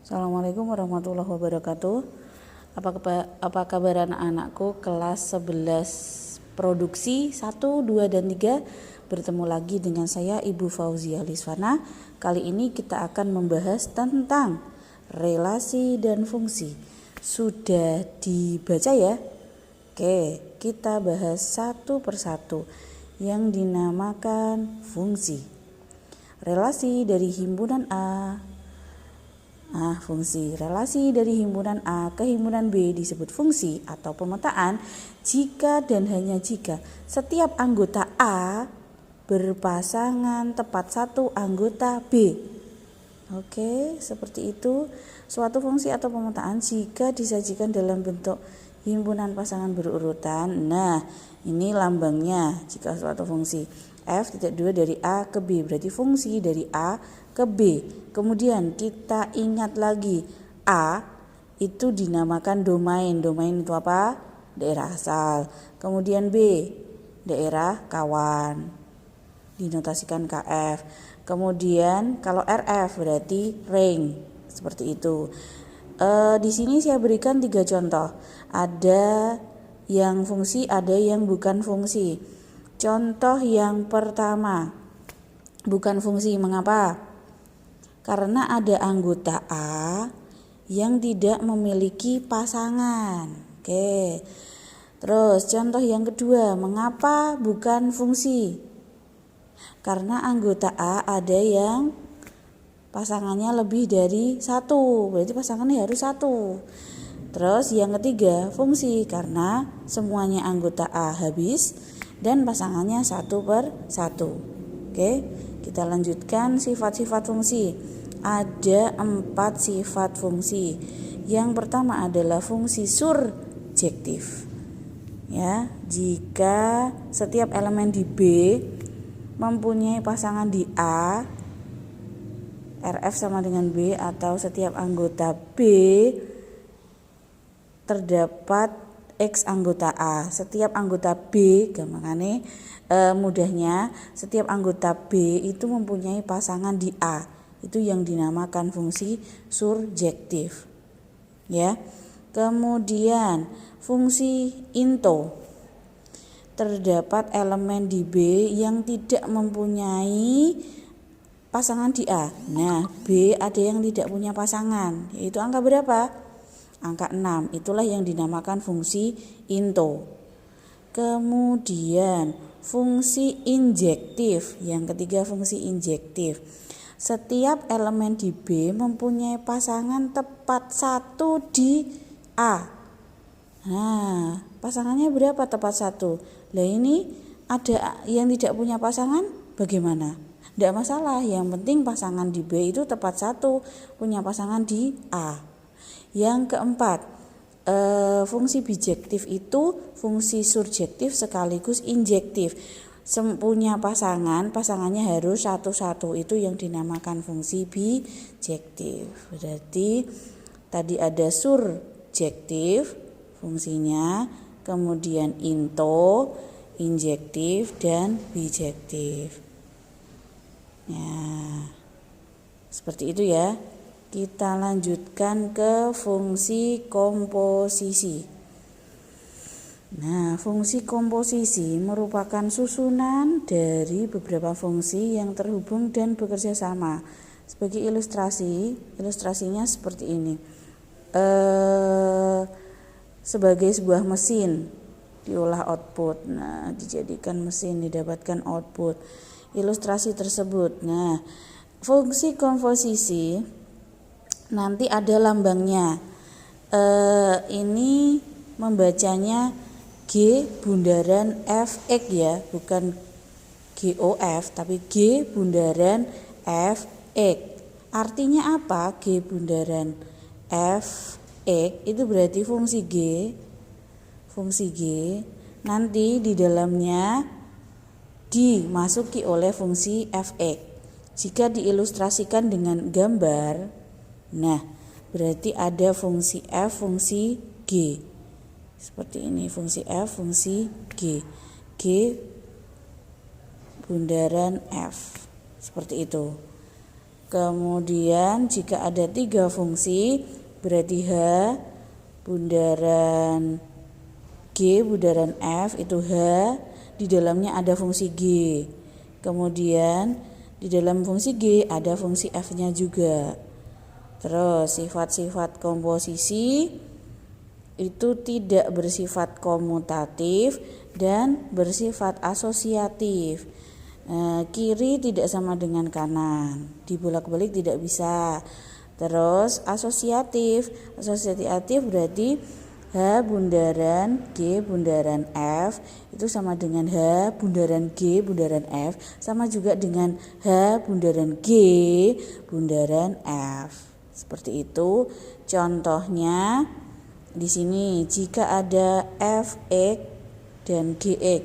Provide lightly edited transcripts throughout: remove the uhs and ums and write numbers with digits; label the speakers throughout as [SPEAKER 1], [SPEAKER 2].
[SPEAKER 1] Assalamualaikum warahmatullahi wabarakatuh. Apa kabar anak-anakku kelas 11 produksi 1, 2, dan 3. Bertemu lagi dengan saya Ibu Fauzia Lisvana. Kali ini kita akan membahas tentang relasi dan fungsi. Sudah dibaca ya? Oke, kita bahas satu persatu yang dinamakan fungsi. Relasi dari himpunan A. Fungsi relasi dari himpunan A ke himpunan B disebut fungsi atau pemetaan jika dan hanya jika setiap anggota A berpasangan tepat satu anggota B. Oke, seperti itu. Suatu fungsi atau pemetaan jika disajikan dalam bentuk himpunan pasangan berurutan. Nah, ini lambangnya jika suatu fungsi. F.2 dari A ke B berarti fungsi dari A ke B. Kemudian kita ingat lagi, A itu dinamakan domain. Domain itu apa? Daerah asal. Kemudian B, daerah kawan, dinotasikan KF. Kemudian kalau RF berarti ring, seperti itu. Di sini saya berikan 3 contoh. Ada yang fungsi, ada yang bukan fungsi. Contoh yang pertama, bukan fungsi. Mengapa? Karena ada anggota A yang tidak memiliki pasangan. Oke. Terus contoh yang kedua, mengapa bukan fungsi? Karena anggota A ada yang pasangannya lebih dari 1, berarti pasangannya harus 1. Terus yang ketiga, fungsi, karena semuanya anggota A habis dan pasangannya 1/1. Oke, kita lanjutkan sifat-sifat fungsi. Ada 4 sifat fungsi. Yang pertama adalah fungsi surjektif. Ya, jika setiap elemen di B mempunyai pasangan di A, RF sama dengan B, atau setiap anggota B terdapat X anggota A. Setiap anggota B, gampangane mudahnya, setiap anggota B itu mempunyai pasangan di A. Itu yang dinamakan fungsi surjektif. Ya. Kemudian fungsi into. Terdapat elemen di B yang tidak mempunyai pasangan di A. Nah, B ada yang tidak punya pasangan, yaitu angka berapa? Angka 6. Itulah yang dinamakan fungsi into. Kemudian fungsi injektif. Yang ketiga fungsi injektif. Setiap elemen di B mempunyai pasangan tepat 1 di A. Nah, pasangannya berapa tepat 1? Lah ini ada yang tidak punya pasangan, bagaimana? Tidak masalah, yang penting pasangan di B itu tepat 1, punya pasangan di A. Yang keempat, fungsi bijektif itu fungsi surjektif sekaligus injektif. Punya pasangannya harus 1-1, itu yang dinamakan fungsi bijektif. Berarti tadi ada surjektif fungsinya, kemudian into, injektif, dan bijektif. Ya, seperti itu ya. Kita lanjutkan ke fungsi komposisi. Nah, fungsi komposisi merupakan susunan dari beberapa fungsi yang terhubung dan bekerja sama. Sebagai ilustrasinya seperti ini. Sebagai sebuah mesin diolah output. Nah, dijadikan mesin, didapatkan output. Ilustrasi tersebut. Nah, fungsi komposisi nanti ada lambangnya. Ini membacanya G bundaran Fx ya, bukan GOF tapi G bundaran Fx. Artinya apa? G bundaran Fx itu berarti fungsi G. Fungsi G nanti di dalamnya dimasuki oleh fungsi Fx. Jika diilustrasikan dengan gambar, nah berarti ada fungsi F, fungsi G. Seperti ini, fungsi F, fungsi G. G bundaran F. Seperti itu. Kemudian jika ada 3 fungsi berarti H bundaran G bundaran F itu H di dalamnya ada fungsi G. Kemudian di dalam fungsi G ada fungsi F-nya juga. Terus sifat-sifat komposisi itu tidak bersifat komutatif dan bersifat asosiatif. Kiri tidak sama dengan kanan, dibolak-balik tidak bisa. Terus asosiatif berarti H bundaran G bundaran F itu sama dengan H bundaran G bundaran F sama juga dengan H bundaran G bundaran F. Seperti itu contohnya di sini. Jika ada Fx dan Gx,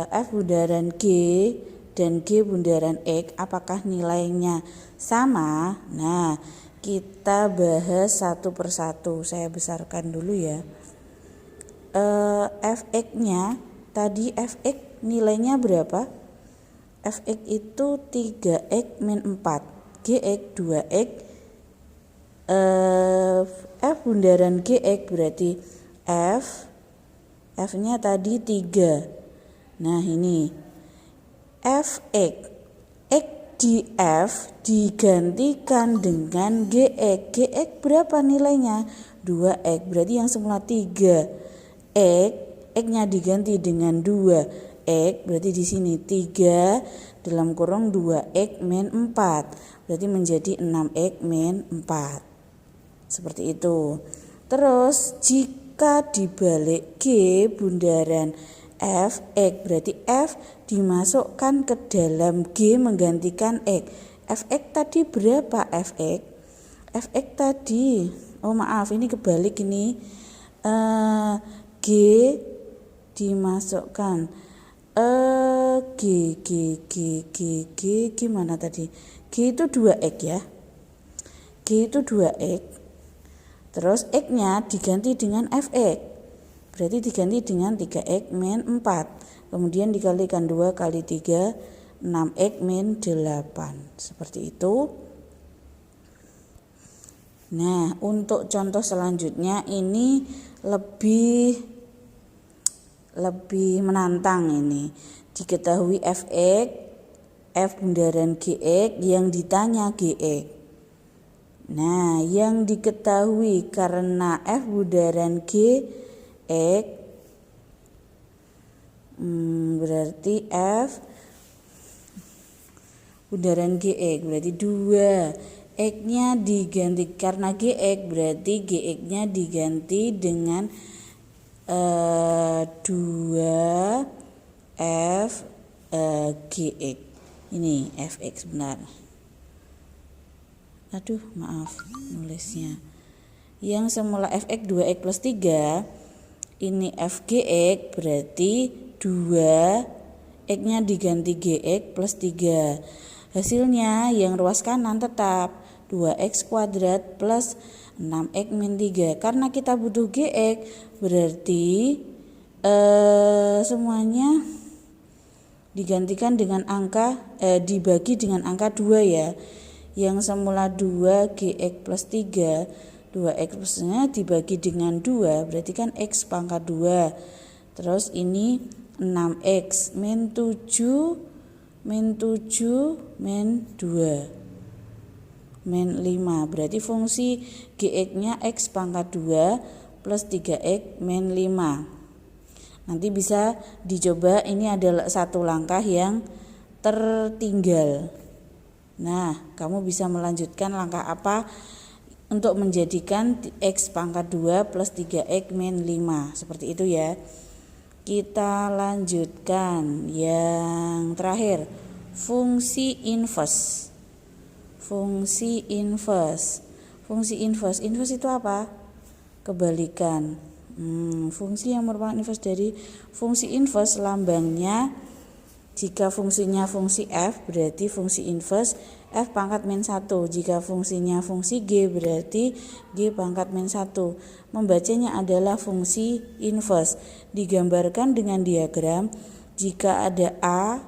[SPEAKER 1] F bundaran G dan G bundaran X apakah nilainya sama? Nah, kita bahas satu persatu. Saya besarkan dulu ya. Fx-nya tadi Fx nilainya berapa? Fx itu 3x min 4, Gx 2x, F bundaran Gx berarti F-nya tadi 3. Nah ini Fx, X di F digantikan dengan Gx. Gx berapa nilainya? 2x, berarti yang semula 3. X-nya diganti dengan 2. X berarti di sini 3 dalam kurung 2x min 4. Berarti menjadi 6x min 4. Seperti itu. Terus jika dibalik G bundaran Fx berarti F dimasukkan ke dalam G menggantikan X. Fx tadi berapa Fx? Fx tadi, oh maaf ini kebalik ini. G dimasukkan G gimana tadi? G itu 2x ya. G itu 2x. Terus X-nya diganti dengan Fx. Berarti diganti dengan 3x min 4. Kemudian dikalikan 2 kali 3, 6x min 8. Seperti itu. Nah, untuk contoh selanjutnya ini lebih menantang ini. Diketahui Fx, F bundaran Gx, yang ditanya Gx. Nah, yang diketahui karena F bundaran G X berarti F bundaran GX berarti 2. X-nya diganti karena GX berarti GX-nya diganti dengan 2 F GX. Ini Fx benar. Aduh maaf nulisnya. Yang semula Fx 2x plus 3, ini Fgx berarti 2 x-nya diganti gx plus 3. Hasilnya yang ruas kanan tetap 2x kuadrat plus 6x min 3. Karena kita butuh gx berarti semuanya digantikan dengan angka dibagi dengan angka 2 ya. Yang semula 2 gx plus 3, 2x plusnya dibagi dengan 2 berarti kan x pangkat 2. Terus ini 6x min 7 min 2 min 5 berarti fungsi gx-nya x pangkat 2 plus 3x min 5. Nanti bisa dicoba, ini adalah satu langkah yang tertinggal. Nah, kamu bisa melanjutkan langkah apa untuk menjadikan x pangkat 2 plus 3x min 5. Seperti itu ya. Kita lanjutkan yang terakhir, fungsi inverse. Fungsi inverse. Fungsi inverse. Inverse itu apa? Kebalikan. Fungsi yang merupakan inverse dari fungsi inverse lambangnya, jika fungsinya fungsi f berarti fungsi inverse f pangkat min 1. Jika fungsinya fungsi g berarti g pangkat min 1. Membacanya adalah fungsi inverse. Digambarkan dengan diagram. Jika ada a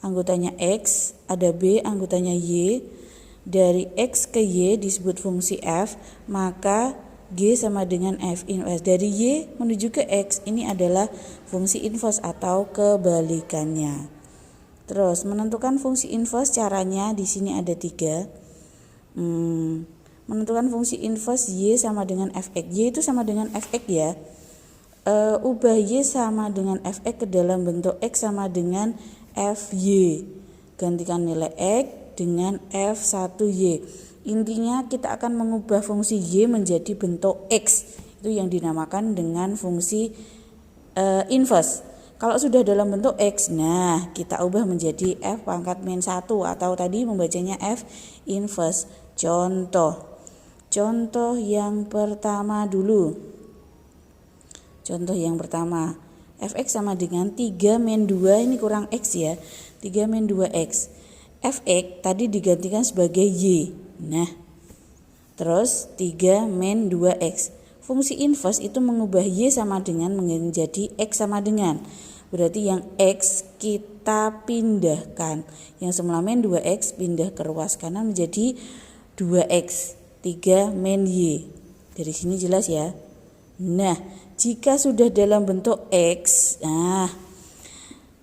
[SPEAKER 1] anggotanya X, ada B anggotanya Y. Dari X ke Y disebut fungsi F, maka G sama dengan F inverse. Dari Y menuju ke X ini adalah fungsi inverse atau kebalikannya. Terus menentukan fungsi inverse caranya di sini ada 3. Menentukan fungsi inverse Y sama dengan Fx. Y itu sama dengan Fx ya. Ubah Y sama dengan Fx ke dalam bentuk X sama dengan Fy. Gantikan nilai X dengan F1Y. Intinya kita akan mengubah fungsi Y menjadi bentuk X. Itu yang dinamakan dengan fungsi inverse. Kalau sudah dalam bentuk X, nah kita ubah menjadi F pangkat min 1 atau tadi membacanya F inverse. Contoh yang pertama dulu. Contoh yang pertama, Fx sama dengan 3 min 2, ini kurang X ya, 3 min 2X. Fx tadi digantikan sebagai Y. Nah, terus 3 min 2X. Fungsi inverse itu mengubah Y sama dengan menjadi X sama dengan. Berarti yang X kita pindahkan. Yang semula min 2X pindah ke ruas kanan menjadi 2X. 3 min Y. Dari sini jelas ya. Nah, jika sudah dalam bentuk X,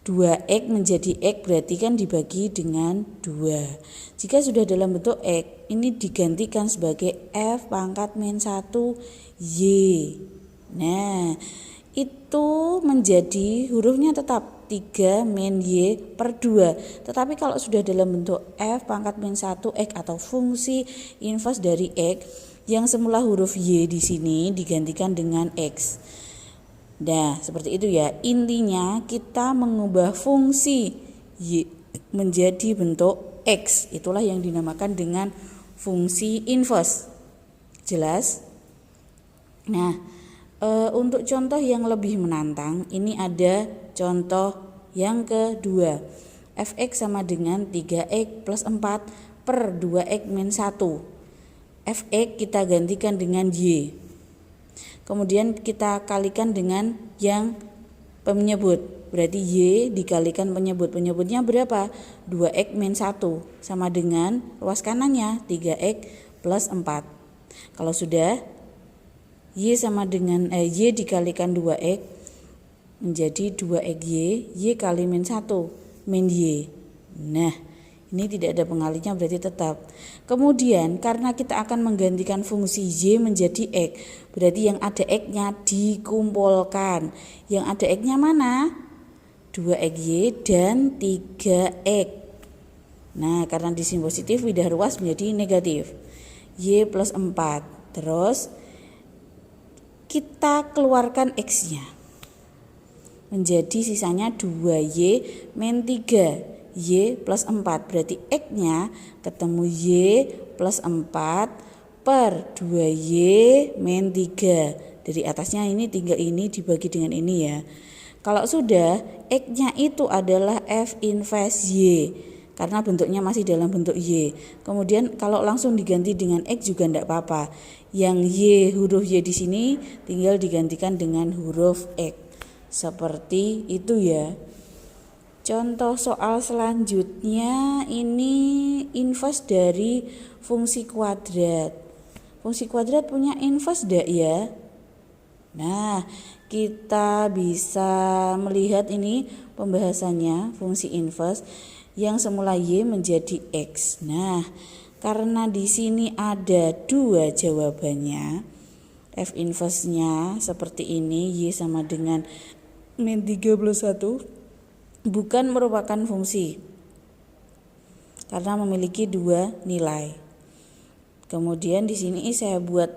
[SPEAKER 1] 2X menjadi X berarti kan dibagi dengan 2. Jika sudah dalam bentuk X, ini digantikan sebagai F pangkat min 1 Y. Nah, itu menjadi hurufnya tetap 3 min Y per 2. Tetapi kalau sudah dalam bentuk F pangkat min 1 X atau fungsi inverse dari X, yang semula huruf Y di sini digantikan dengan X. Nah, seperti itu ya. Intinya kita mengubah fungsi Y menjadi bentuk X. Itulah yang dinamakan dengan fungsi inverse. Jelas? Nah, untuk contoh yang lebih menantang, ini ada contoh yang kedua. Fx sama dengan 3x plus 4 per 2x min 1. Fx kita gantikan dengan Y. Kemudian kita kalikan dengan yang penyebut. Berarti Y dikalikan penyebut. Penyebutnya berapa? 2X min 1 sama dengan ruas kanannya 3X plus 4. Kalau sudah Y sama dengan Y dikalikan 2X menjadi 2XY. Y kali min 1 min Y. Nah, ini tidak ada pengalinya berarti tetap. Kemudian karena kita akan menggantikan fungsi Y menjadi X, berarti yang ada X-nya dikumpulkan. Yang ada X-nya mana? 2XY dan 3X. Nah, karena di sini positif, pindah ruas menjadi negatif. Y plus 4. Terus kita keluarkan X-nya. Menjadi sisanya 2Y min 3. Y plus 4, berarti X-nya ketemu Y plus 4 per 2Y min 3. Dari atasnya ini tinggal ini dibagi dengan ini ya. Kalau sudah, X-nya itu adalah F inverse Y karena bentuknya masih dalam bentuk Y. Kemudian kalau langsung diganti dengan X juga tidak apa-apa. Yang Y, huruf Y di sini tinggal digantikan dengan huruf X. Seperti itu ya. Contoh soal selanjutnya ini inverse dari fungsi kuadrat. Fungsi kuadrat punya inverse enggak ya? Nah, kita bisa melihat ini pembahasannya fungsi inverse yang semula Y menjadi X. Nah, karena di sini ada 2 jawabannya. F inverse-nya seperti ini, Y sama dengan min 31. Bukan merupakan fungsi karena memiliki 2 nilai. Kemudian di sini saya buat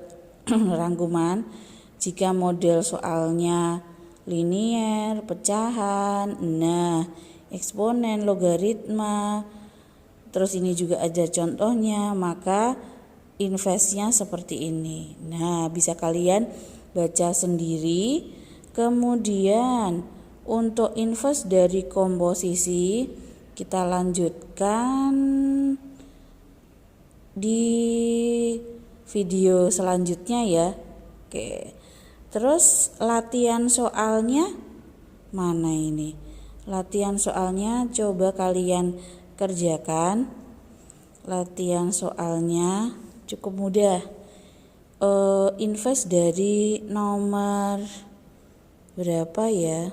[SPEAKER 1] rangkuman jika model soalnya linier, pecahan, eksponen, logaritma, terus ini juga ada contohnya, maka inverse-nya seperti ini. Nah, bisa kalian baca sendiri. Kemudian untuk inverse dari komposisi kita lanjutkan di video selanjutnya ya. Oke. Terus latihan soalnya mana ini? Latihan soalnya coba kalian kerjakan. Latihan soalnya cukup mudah. Invest dari nomor berapa ya?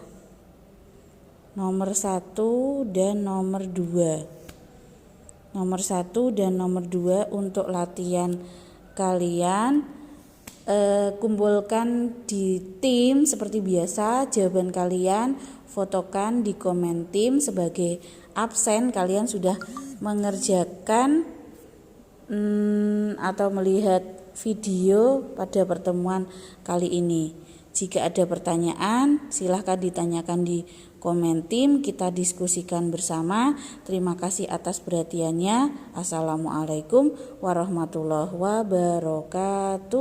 [SPEAKER 1] Nomor 1 dan nomor 2. Nomor 1 dan nomor 2 untuk latihan kalian. Kumpulkan di tim seperti biasa jawaban kalian, fotokan di komen tim. Sebagai absen kalian sudah mengerjakan atau melihat video pada pertemuan kali ini. Jika ada pertanyaan silahkan ditanyakan di komen tim, kita diskusikan bersama. Terima kasih atas perhatiannya. Assalamualaikum warahmatullahi wabarakatuh.